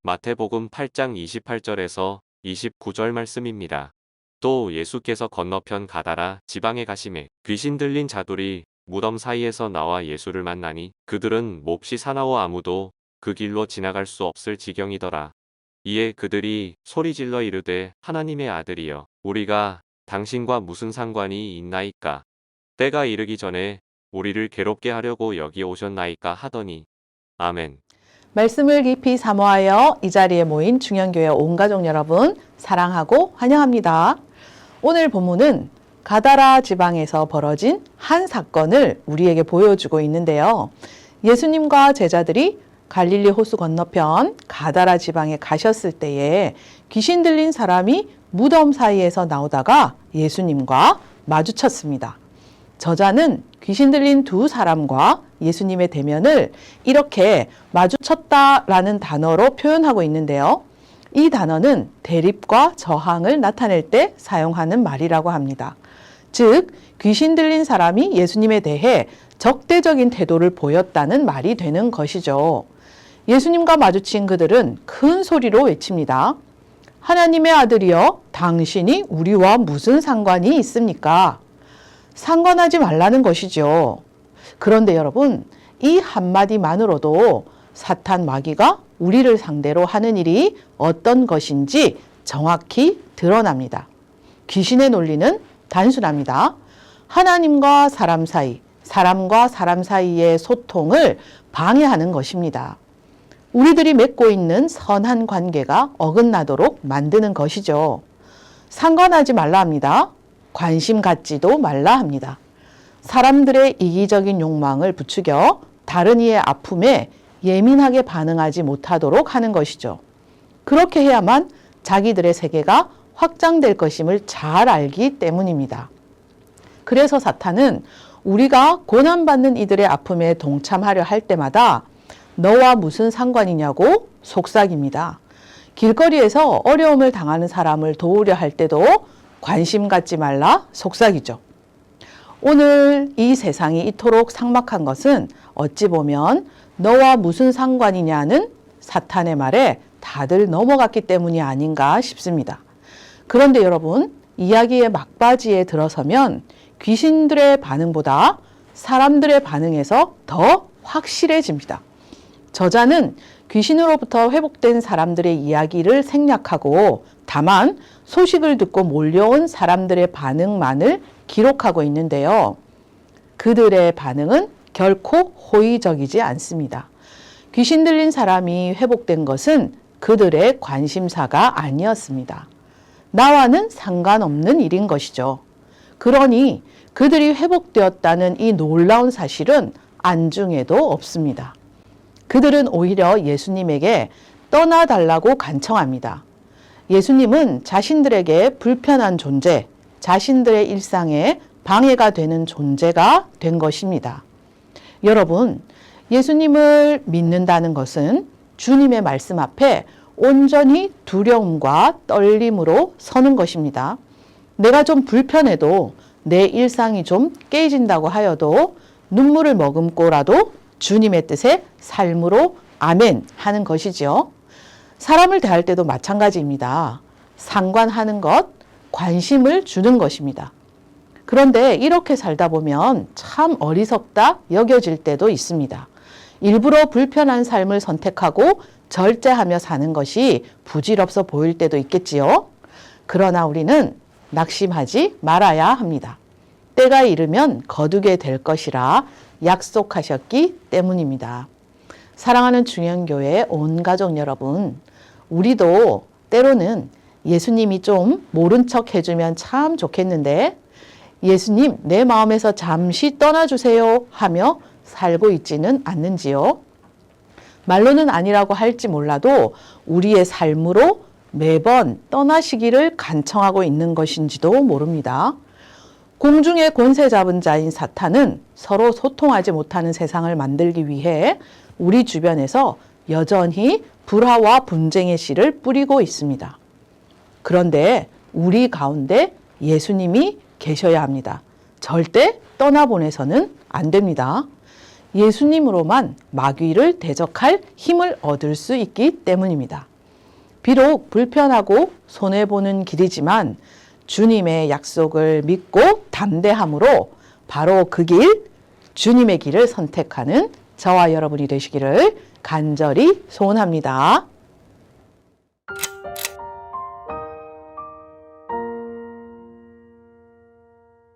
마태복음 8장 28절에서 29절 말씀입니다. 또 예수께서 건너편 가다라 지방에 가시매 귀신 들린 자들이 무덤 사이에서 나와 예수를 만나니 그들은 몹시 사나워 아무도 그 길로 지나갈 수 없을 지경이더라. 이에 그들이 소리질러 이르되 하나님의 아들이여 우리가 당신과 무슨 상관이 있나이까? 때가 이르기 전에 우리를 괴롭게 하려고 여기 오셨나이까 하더니 아멘. 말씀을 깊이 사모하여 이 자리에 모인 중현교회 온 가족 여러분 사랑하고 환영합니다. 오늘 본문은 가다라 지방에서 벌어진 한 사건을 우리에게 보여주고 있는데요. 예수님과 제자들이 갈릴리 호수 건너편 가다라 지방에 가셨을 때에 귀신 들린 사람이 무덤 사이에서 나오다가 예수님과 마주쳤습니다. 저자는 귀신 들린 두 사람과 예수님의 대면을 이렇게 마주쳤다라는 단어로 표현하고 있는데요. 이 단어는 대립과 저항을 나타낼 때 사용하는 말이라고 합니다. 즉, 귀신 들린 사람이 예수님에 대해 적대적인 태도를 보였다는 말이 되는 것이죠. 예수님과 마주친 그들은 큰 소리로 외칩니다. 하나님의 아들이여, 당신이 우리와 무슨 상관이 있습니까? 상관하지 말라는 것이죠. 그런데 여러분, 이 한마디만으로도 사탄 마귀가 우리를 상대로 하는 일이 어떤 것인지 정확히 드러납니다. 귀신의 논리는 단순합니다. 하나님과 사람 사이, 사람과 사람 사이의 소통을 방해하는 것입니다. 우리들이 맺고 있는 선한 관계가 어긋나도록 만드는 것이죠. 상관하지 말라 합니다. 관심 갖지도 말라 합니다. 사람들의 이기적인 욕망을 부추겨 다른 이의 아픔에 예민하게 반응하지 못하도록 하는 것이죠. 그렇게 해야만 자기들의 세계가 확장될 것임을 잘 알기 때문입니다. 그래서 사탄은 우리가 고난받는 이들의 아픔에 동참하려 할 때마다 너와 무슨 상관이냐고 속삭입니다. 길거리에서 어려움을 당하는 사람을 도우려 할 때도 관심 갖지 말라 속삭이죠. 오늘 이 세상이 이토록 삭막한 것은 어찌 보면 너와 무슨 상관이냐는 사탄의 말에 다들 넘어갔기 때문이 아닌가 싶습니다. 그런데 여러분, 이야기의 막바지에 들어서면 귀신들의 반응보다 사람들의 반응에서 더 확실해집니다. 저자는 귀신으로부터 회복된 사람들의 이야기를 생략하고 다만 소식을 듣고 몰려온 사람들의 반응만을 기록하고 있는데요. 그들의 반응은 결코 호의적이지 않습니다. 귀신 들린 사람이 회복된 것은 그들의 관심사가 아니었습니다. 나와는 상관없는 일인 것이죠. 그러니 그들이 회복되었다는 이 놀라운 사실은 안중에도 없습니다. 그들은 오히려 예수님에게 떠나달라고 간청합니다. 예수님은 자신들에게 불편한 존재, 자신들의 일상에 방해가 되는 존재가 된 것입니다. 여러분, 예수님을 믿는다는 것은 주님의 말씀 앞에 온전히 두려움과 떨림으로 서는 것입니다. 내가 좀 불편해도 내 일상이 좀 깨진다고 하여도 눈물을 머금고라도 주님의 뜻에 삶으로 아멘 하는 것이지요. 사람을 대할 때도 마찬가지입니다. 상관하는 것, 관심을 주는 것입니다. 그런데 이렇게 살다 보면 참 어리석다 여겨질 때도 있습니다. 일부러 불편한 삶을 선택하고 절제하며 사는 것이 부질없어 보일 때도 있겠지요. 그러나 우리는 낙심하지 말아야 합니다. 때가 이르면 거두게 될 것이라 약속하셨기 때문입니다. 사랑하는 중현교회 온 가족 여러분, 우리도 때로는 예수님이 좀 모른 척 해주면 참 좋겠는데 예수님 내 마음에서 잠시 떠나주세요 하며 살고 있지는 않는지요? 말로는 아니라고 할지 몰라도 우리의 삶으로 매번 떠나시기를 간청하고 있는 것인지도 모릅니다. 공중의 권세 잡은 자인 사탄은 서로 소통하지 못하는 세상을 만들기 위해 우리 주변에서 여전히 불화와 분쟁의 씨를 뿌리고 있습니다. 그런데 우리 가운데 예수님이 계셔야 합니다. 절대 떠나보내서는 안 됩니다. 예수님으로만 마귀를 대적할 힘을 얻을 수 있기 때문입니다. 비록 불편하고 손해보는 길이지만 주님의 약속을 믿고 담대함으로 바로 그 길, 주님의 길을 선택하는 저와 여러분이 되시기를 간절히 소원합니다.